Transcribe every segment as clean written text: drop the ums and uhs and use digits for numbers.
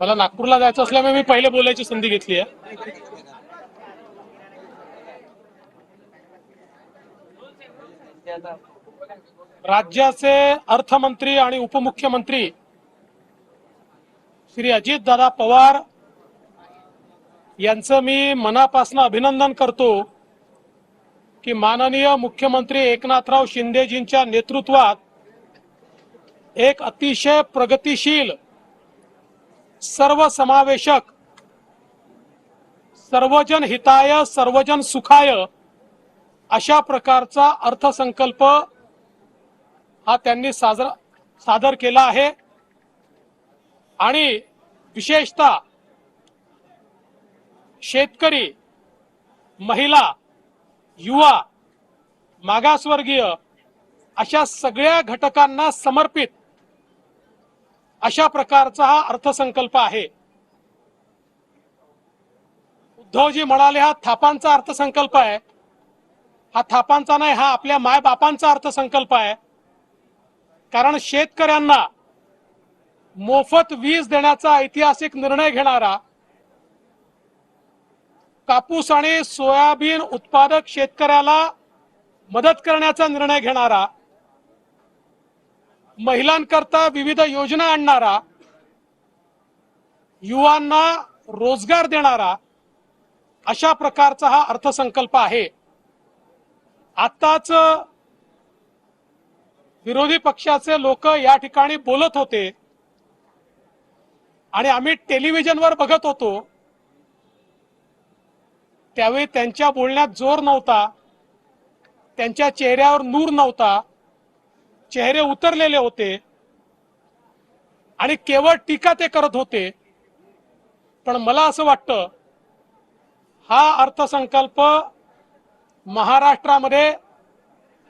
मला नागपूरला जायचं असल्यामुळे मी पहिले बोलायची संधी घेतली आहे। राज्याचे अर्थमंत्री आणि उपमुख्यमंत्री श्री अजितदादा पवार यांचं मी मनापासून अभिनंदन करतो की माननीय मुख्यमंत्री एकनाथराव शिंदेजींच्या नेतृत्वात एक अतिशय प्रगतिशील, सर्वसमावेशक, सर्वजन हिताय सर्वजन सुखाय अशा प्रकारचा अर्थसंकल्प हा त्यांनी सादर केला आहे। आणि विशेषतः शेतकरी, महिला, युवा, मागासवर्गीय अशा सगळ्या घटकांना समर्पित अशा प्रकारचा हा अर्थसंकल्प आहे। उद्धवजी म्हणाले हा थापांचा अर्थसंकल्प आहे। हा थापांचा नाही, हा आपल्या मायबापांचा अर्थसंकल्प आहे। कारण शेतकऱ्यांना मोफत वीज देण्याचा ऐतिहासिक निर्णय घेणारा, कापूस आणि सोयाबीन उत्पादक शेतकऱ्याला मदत करण्याचा निर्णय घेणारा, महिलांकरता विविध योजना आणणारा, युवांना रोजगार देणारा अशा प्रकारचा हा अर्थसंकल्प आहे। आताच विरोधी पक्षाचे लोक या ठिकाणी बोलत होते आणि आम्ही टेलिव्हिजनवर बघत होतो, त्यावेळी त्यांच्या बोलण्यात जोर नव्हता, त्यांच्या चेहऱ्यावर नूर नव्हता, चेहरे उतरलेले होते आणि केवळ टीका ते करत होते। पण मला असं वाटतं हा अर्थसंकल्प महाराष्ट्रामध्ये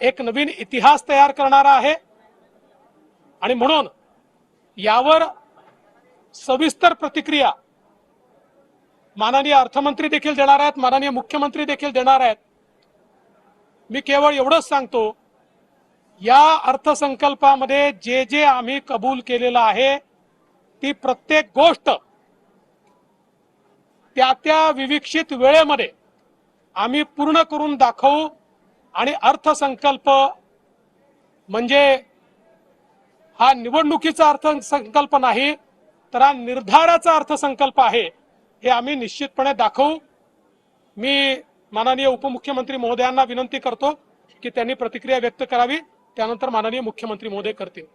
एक नवीन इतिहास तयार करणारा आहे आणि म्हणून यावर सविस्तर प्रतिक्रिया माननीय अर्थमंत्री देखील देणार आहेत, माननीय मुख्यमंत्री देखील देणार आहेत। मी केवळ एवढंच सांगतो, या अर्थसंकल्पामध्ये जे जे आम्ही कबूल केलेलं आहे ती प्रत्येक गोष्ट त्या त्या विविक्षित वेळेमध्ये आम्ही पूर्ण करून दाखवू। आणि अर्थसंकल्प म्हणजे हा निवडणुकीचा अर्थसंकल्प नाही, तर हा निर्धाराचा अर्थसंकल्प आहे, हे आम्ही निश्चितपणे दाखवू। मी माननीय उपमुख्यमंत्री महोदयांना विनंती करतो की त्यांनी प्रतिक्रिया व्यक्त करावी, त्यानंतर माननीय मुख्यमंत्री महोदय करतील।